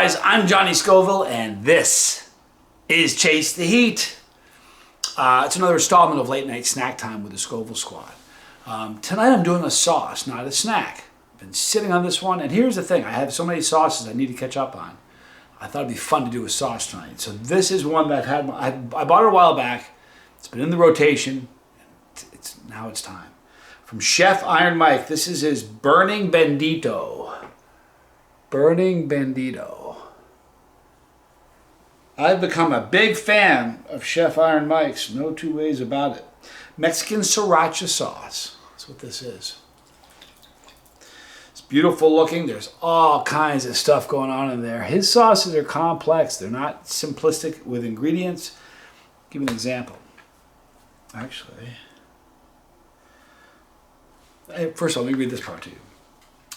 guys, I'm Johnny Scoville, and this is Chase the Heat. It's another installment of Late Night Snack Time with the Scoville Squad. Tonight I'm doing a sauce, not a snack. I've been sitting on this one, and here's the thing. I have so many sauces I need to catch up on. I thought it'd be fun to do a sauce tonight. So this is one that I bought it a while back. It's been in the rotation. Now it's time. From Chef Iron Mike, this is his Burning Bandido. Burning Bandido. I've become a big fan of Chef Iron Mike's, no two ways about it. Mexican Sriracha Sauce. That's what this is. It's beautiful looking. There's all kinds of stuff going on in there. His sauces are complex. They're not simplistic with ingredients. I'll give you an example. Actually, first of all, let me read this part to you.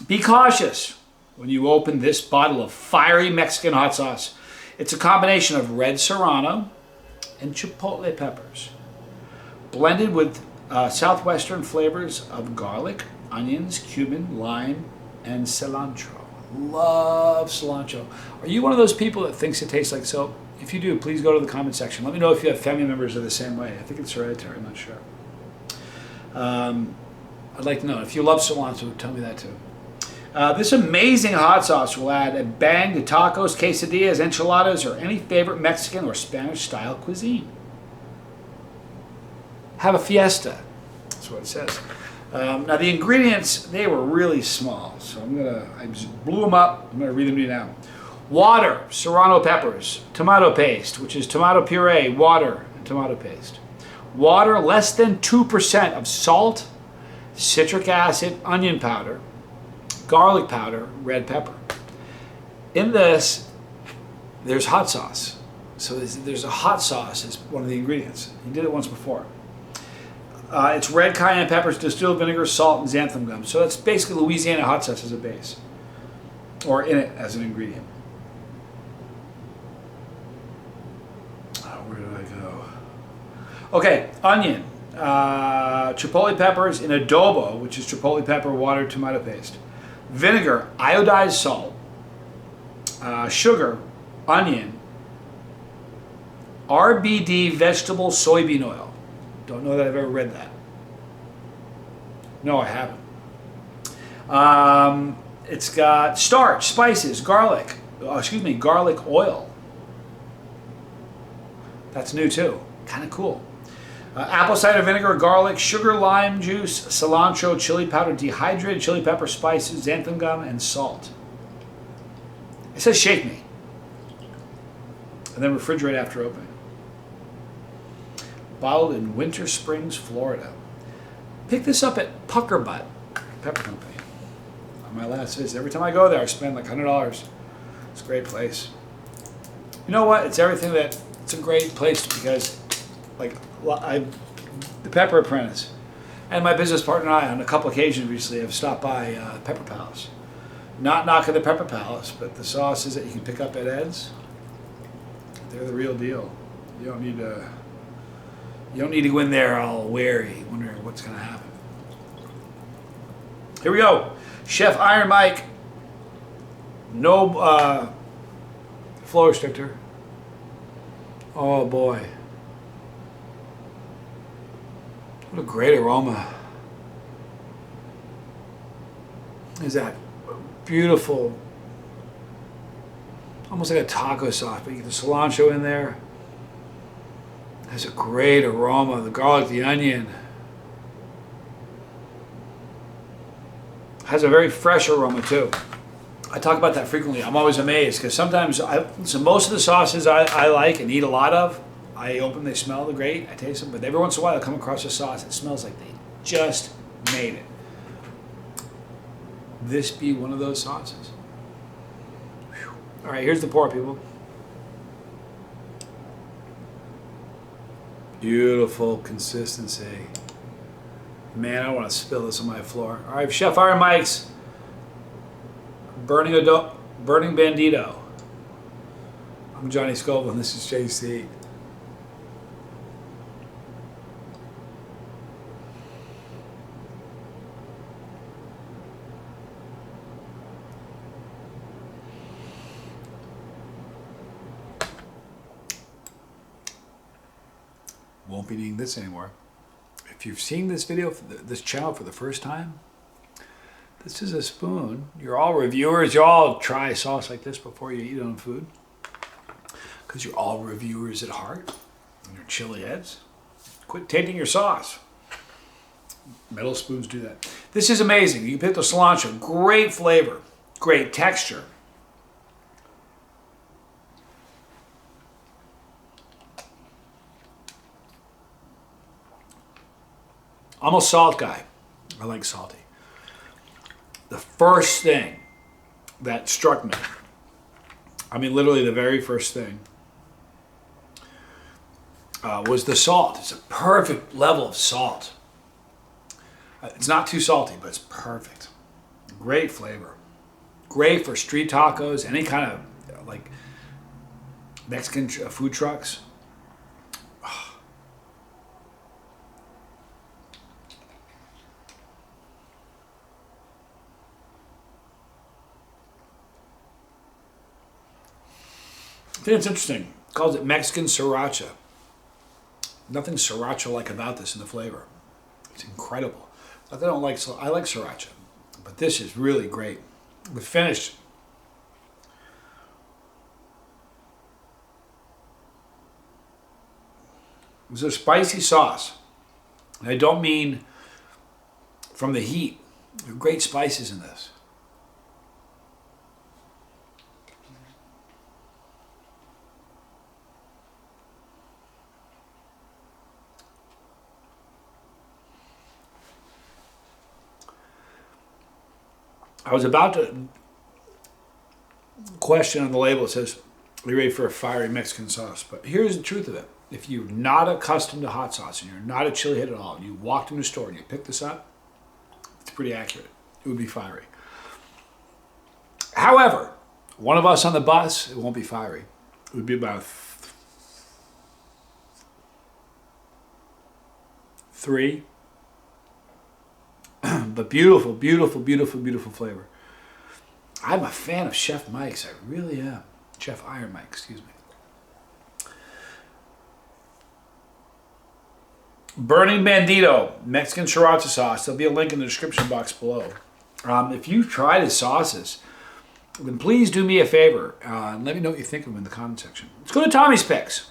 Be cautious when you open this bottle of fiery Mexican hot sauce. It's a combination of red serrano and chipotle peppers, blended with southwestern flavors of garlic, onions, cumin, lime, and cilantro. Love cilantro. Are you one of those people that thinks it tastes like soap? If you do, please go to the comment section. Let me know if you have family members that are the same way. I think it's hereditary. I'm not sure. I'd like to know. If you love cilantro, tell me that too. This amazing hot sauce will add a bang to tacos, quesadillas, enchiladas, or any favorite Mexican or Spanish-style cuisine. Have a fiesta. That's what it says. Now the ingredients, they were really small, so I just blew them up. I'm gonna read them to you now. Water, serrano peppers, tomato paste, which is tomato puree, water, and tomato paste. Water, less than 2% of salt, citric acid, onion powder, garlic powder, red pepper. In this, there's hot sauce. So there's a hot sauce as one of the ingredients. He did it once before. It's red cayenne peppers, distilled vinegar, salt, and xanthan gum. So that's basically Louisiana hot sauce as a base, or in it as an ingredient. Where did I go? Okay, onion, chipotle peppers in adobo, which is chipotle pepper, water, tomato paste. Vinegar, iodized salt, sugar, onion, RBD vegetable soybean oil. Don't know that I've ever read that. No, I haven't. It's got starch, spices, garlic oil. That's new too. Kind of cool. Apple cider vinegar, garlic, sugar, lime juice, cilantro, chili powder, dehydrated chili pepper, spices, xanthan gum, and salt. It says shake me. And then refrigerate after opening. Bottled in Winter Springs, Florida. Pick this up at Pucker Butt Pepper Company. On my last visit. Every time I go there, I spend like $100. It's a great place. You know what? It's everything that... It's a great place because, like, the Pepper Apprentice and my business partner and I, on a couple occasions recently, have stopped by Pepper Palace. Not knocking the Pepper Palace, but the sauces that you can pick up at Ed's, they're the real deal. You don't need to go in there all wary, wondering what's going to happen. Here we go. Chef Iron Mike. No flow restrictor. Oh boy. What a great aroma. Is that beautiful, almost like a taco sauce, but you get the cilantro in there. It has a great aroma, the garlic, the onion. It has a very fresh aroma too. I talk about that frequently. I'm always amazed because sometimes, most of the sauces I like and eat a lot of, I open, they smell great, I taste them, but every once in a while I come across a sauce that smells like they just made it. This be one of those sauces. Whew. All right, here's the pour, people. Beautiful consistency. Man, I don't want to spill this on my floor. All right, Chef Iron Mike's Burning Bandido. I'm Johnny Scoville, and this is Chase the Heat. Won't be needing this anymore. If you've seen this video, this channel for the first time, this is a spoon. You're all reviewers. You all try sauce like this before you eat on food. Because you're all reviewers at heart. And you're chili heads. Quit tainting your sauce. Metal spoons do that. This is amazing. You put the cilantro. Great flavor. Great texture. I'm a salt guy. I like salty. The first thing that struck me, I mean literally the very first thing, was the salt. It's a perfect level of salt. It's not too salty, but it's perfect. Great flavor. Great for street tacos, any kind of like Mexican food trucks. I think it's interesting. It calls it Mexican Sriracha. Nothing Sriracha-like about this in the flavor. It's incredible. Not that I don't like, I like Sriracha, but this is really great. The finish. It's a spicy sauce. And I don't mean from the heat. There are great spices in this. I was about to question on the label. It says, "Are you ready for a fiery Mexican sauce?" But here's the truth of it. If you're not accustomed to hot sauce and you're not a chili head at all, and you walked in the store and you picked this up, it's pretty accurate. It would be fiery. However, one of us on the bus, it won't be fiery. It would be about 3. But beautiful, beautiful, beautiful, beautiful flavor. I'm a fan of Chef Mike's. I really am. Chef Iron Mike, excuse me. Burning Bandido Mexican Sriracha Sauce. There'll be a link in the description box below. If you've tried his sauces, then please do me a favor and let me know what you think of them in the comment section. Let's go to Tommy's Picks.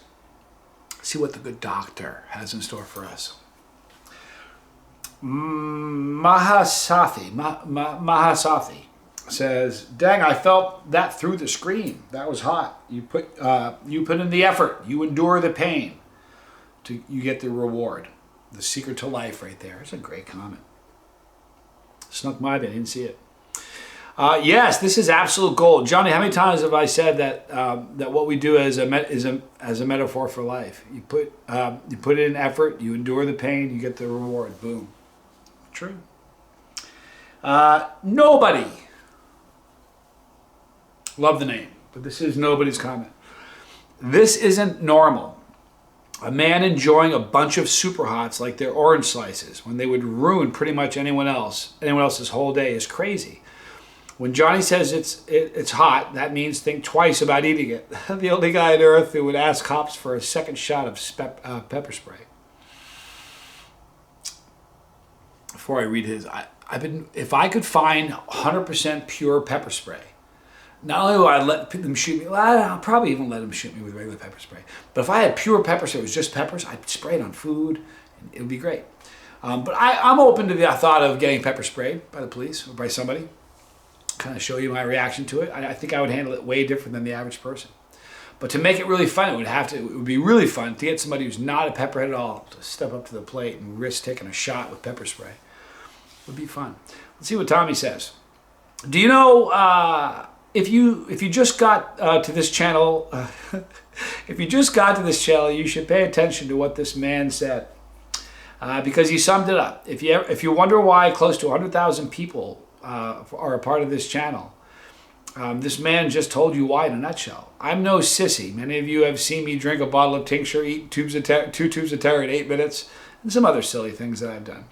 See what the good doctor has in store for us. Mahasafi says, "Dang, I felt that through the screen. That was hot. You put in the effort. You endure the pain. You get the reward. The secret to life right there." It's a great comment. Snuck my bit. I didn't see it. Yes, this is absolute gold. Johnny, how many times have I said that that what we do is a metaphor for life? You put in effort. You endure the pain. You get the reward. Boom. True. Nobody. Love the name, but this is nobody's comment. This isn't normal. A man enjoying a bunch of super hots like they're orange slices when they would ruin pretty much anyone else's whole day is crazy. When Johnny says it's hot, that means think twice about eating it. The only guy on earth who would ask cops for a second shot of pepper spray. Before I read his, if I could find 100% pure pepper spray, not only would I let them shoot me, I'll probably even let them shoot me with regular pepper spray. But if I had pure pepper spray, it was just peppers, I'd spray it on food, and it would be great. But I'm open to the thought of getting pepper sprayed by the police or by somebody. Kind of show you my reaction to it. I think I would handle it way different than the average person. But to make it really fun, it would be really fun to get somebody who's not a pepperhead at all to step up to the plate and risk taking a shot with pepper spray. It would be fun. Let's see what Tommy says. Do you know if you just got to this channel, you should pay attention to what this man said because he summed it up. If you wonder why close to 100,000 people are a part of this channel, this man just told you why in a nutshell. I'm no sissy. Many of you have seen me drink a bottle of tincture, eat 2 tubes of terror in 8 minutes, and some other silly things that I've done.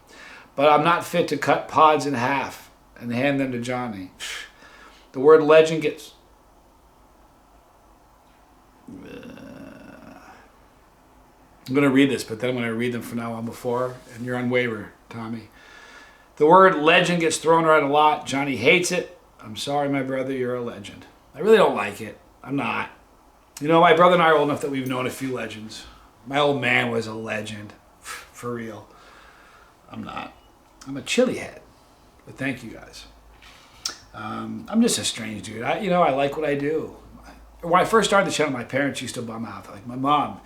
But I'm not fit to cut pods in half and hand them to Johnny. The word legend gets... I'm going to read this, but then I'm going to read them from now on before, and you're on waiver, Tommy. The word legend gets thrown around a lot. Johnny hates it. I'm sorry, my brother, you're a legend. I really don't like it. I'm not. You know, my brother and I are old enough that we've known a few legends. My old man was a legend, for real. I'm not. I'm a chili head, but thank you guys. I'm just a strange dude. I like what I do. When I first started the channel, my parents used to bum out. Like my mom,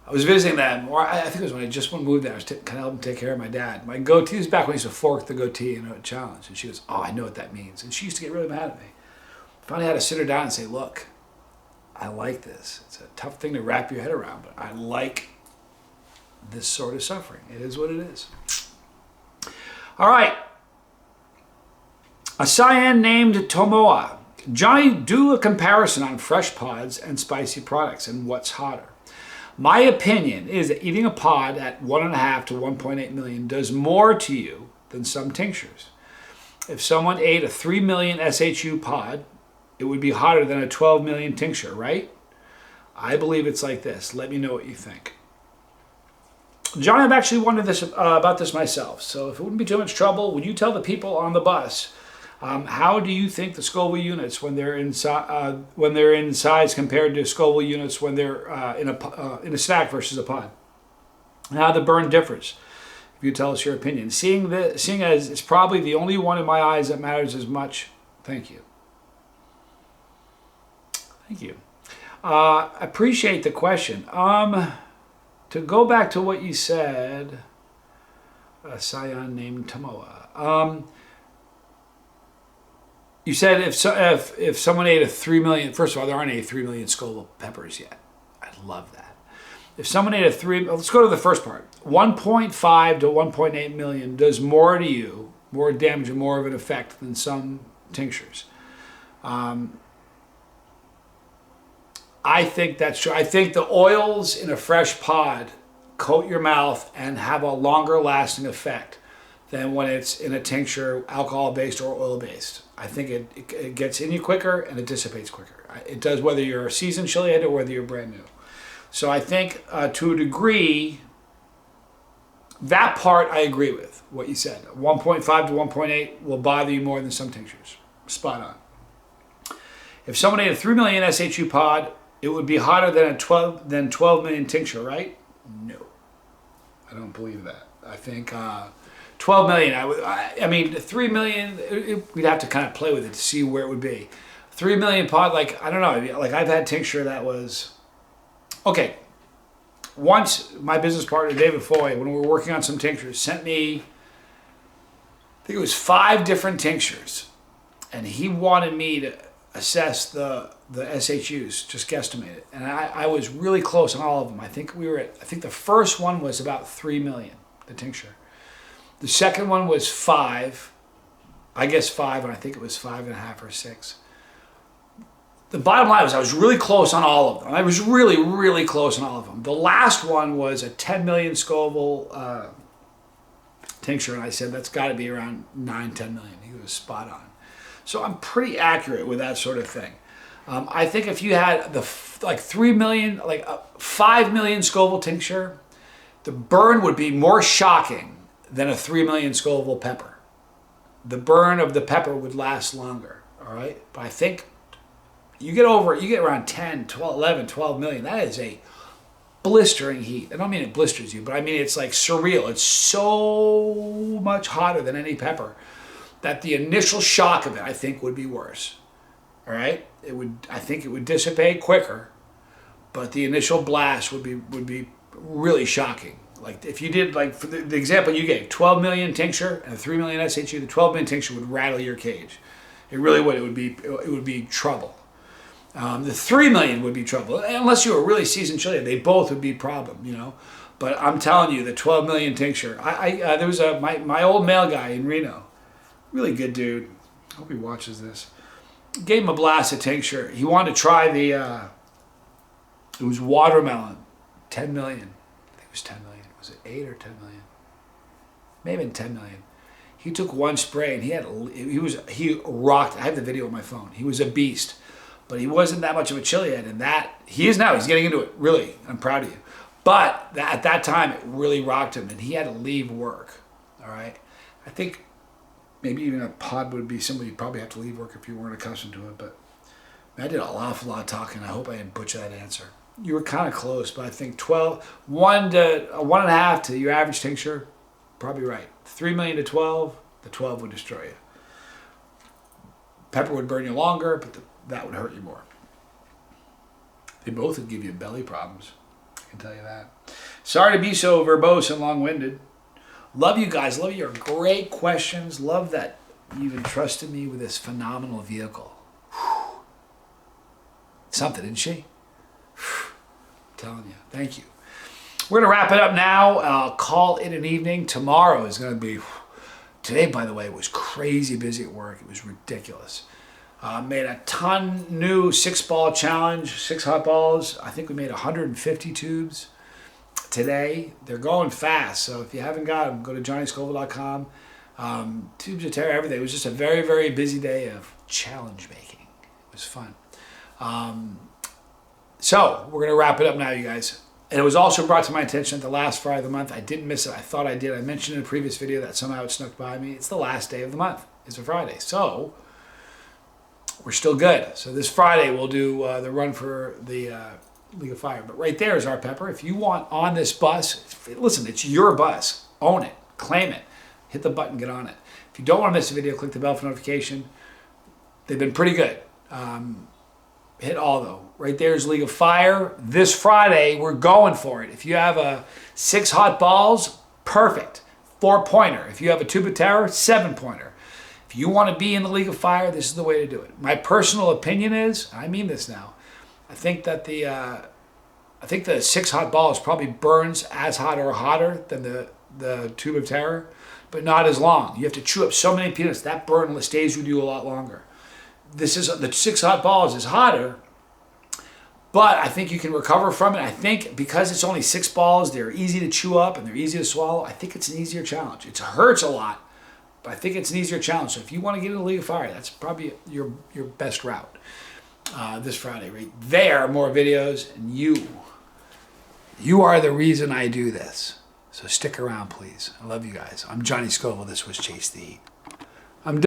I was visiting them, or I think it was when I just moved there. I was kind of helping take care of my dad. My goatee was back when I used to fork the goatee in a challenge. And she goes, oh, I know what that means. And she used to get really mad at me. Finally had to sit her down and say, look, I like this. It's a tough thing to wrap your head around, but I like this sort of suffering. It is what it is. All right. A Cyan named Tomoa. Johnny, do a comparison on fresh pods and spicy products and what's hotter. My opinion is that eating a pod at 1.5 to 1.8 million does more to you than some tinctures. If someone ate a 3 million SHU pod, it would be hotter than a 12 million tincture, right? I believe it's like this. Let me know what you think. Johnny, I've actually wondered about this myself. So if it wouldn't be too much trouble, would you tell the people on the bus how do you think the Scoville units when they're in size compared to Scoville units when they're in a stack versus a pod? And how the burn differs? If you tell us your opinion. Seeing as it's probably the only one in my eyes that matters as much. Thank you. Thank you. Appreciate the question. To go back to what you said, a Cyan named Tomoa. You said if someone ate a 3 million, first of all, there aren't any 3 million Scoville peppers yet. I'd love that. If someone ate let's go to the first part. 1.5 to 1.8 million does more to you, more damage and more of an effect than some tinctures. I think that's true. I think the oils in a fresh pod coat your mouth and have a longer lasting effect than when it's in a tincture, alcohol-based or oil-based. I think it gets in you quicker and it dissipates quicker. It does whether you're a seasoned chili head or whether you're brand new. So I think to a degree, that part I agree with, what you said. 1.5 to 1.8 will bother you more than some tinctures. Spot on. If someone ate a 3 million SHU pod, it would be hotter than 12 million tincture, right? No. I don't believe that. I think 12 million, I mean, 3 million, we'd have to kind of play with it to see where it would be. 3 million pod, like, I don't know, like I've had tincture that was, okay. Once my business partner, David Foy, when we were working on some tinctures, sent me, I think it was 5 different tinctures. And he wanted me to assess the SHUs, just guesstimate it. And I was really close on all of them. I think the first one was about 3 million, the tincture. The second one was 5, I guess 5, and I think it was 5.5 or 6. The bottom line was I was really close on all of them. I was really, really close on all of them. The last one was a 10 million Scoville tincture, and I said that's got to be around 9-10 million. He was spot on. So I'm pretty accurate with that sort of thing. I think if you had the 3 million, like 5 million Scoville tincture, the burn would be more shocking than a 3 million Scoville pepper. The burn of the pepper would last longer, all right? But I think you get around 10, 12, 11, 12 million. That is a blistering heat. I don't mean it blisters you, but I mean it's like surreal. It's so much hotter than any pepper that the initial shock of it, I think, would be worse. All right? I think it would dissipate quicker, but the initial blast would be really shocking. Like if you did, like for the example you gave, 12 million tincture and 3 million SHU, the 12 million tincture would rattle your cage. It really would. It would be trouble. The 3 million would be trouble, unless you were a really seasoned chili. They both would be problem, you know. But I'm telling you, the 12 million tincture. There was my old mail guy in Reno, really good dude. I hope he watches this. Gave him a blast of tincture. He wanted to try it was watermelon, 10 million. I think it was 10 million. Was it 8 or 10 million? Maybe 10 million. He took one spray and he rocked. I have the video on my phone. He was a beast, but he wasn't that much of a chili head. And that he is now. He's getting into it. Really, I'm proud of you. But at that time, it really rocked him, and he had to leave work. All right, I think maybe even a pod would be somebody you'd probably have to leave work if you weren't accustomed to it. But I did an awful lot of talking. I hope I didn't butcher that answer. You were kind of close, but I think 1 to 1.5 to your average tincture, probably right. 3 million to 12, the 12 would destroy you. Pepper would burn you longer, but that would hurt you more. They both would give you belly problems. I can tell you that. Sorry to be so verbose and long-winded. Love you guys. Love your great questions. Love that you entrusted me with this phenomenal vehicle. Whew. Something, didn't she? Whew. I'm telling you. Thank you. We're going to wrap it up now. I'll call it an evening. Tomorrow is going to be... Today, by the way, was crazy busy at work. It was ridiculous. Made a ton new 6-ball challenge, 6 hot balls. I think we made 150 tubes today. They're going fast, so if you haven't got them, go to johnnyscoville.com. Tubes of terror, everything. It was just a very, very busy day of challenge making. It was fun. So we're going to wrap it up now, you guys. And it was also brought to my attention that the last Friday of the month, I didn't miss it. I thought I did. I mentioned in a previous video that somehow it snuck by me. It's the last day of the month. It's a Friday. So we're still good. So this Friday we'll do the run for the League of Fire. But right there is our pepper. If you want on this bus, listen, it's your bus. Own it. Claim it. Hit the button. Get on it. If you don't want to miss a video, click the bell for notification. They've been pretty good. Hit all though. Right there's League of Fire. This Friday, we're going for it. If you have a 6 hot balls, perfect. 4-pointer. If you have a tube of terror, 7-pointer. If you want to be in the League of Fire, this is the way to do it. My personal opinion is, I mean this now, I think that the 6 hot balls probably burns as hot or hotter than the tube of terror, but not as long. You have to chew up so many peanuts. That burn stays with you a lot longer. This is the 6 hot balls is hotter, but I think you can recover from it. I think because it's only 6 balls, they're easy to chew up and they're easy to swallow. I think it's an easier challenge. It hurts a lot, but I think it's an easier challenge. So if you want to get into the League of Fire, that's probably your best route this Friday. Right there, more videos, and you are the reason I do this. So stick around, please. I love you guys. I'm Johnny Scoville. This was Chase the Heat.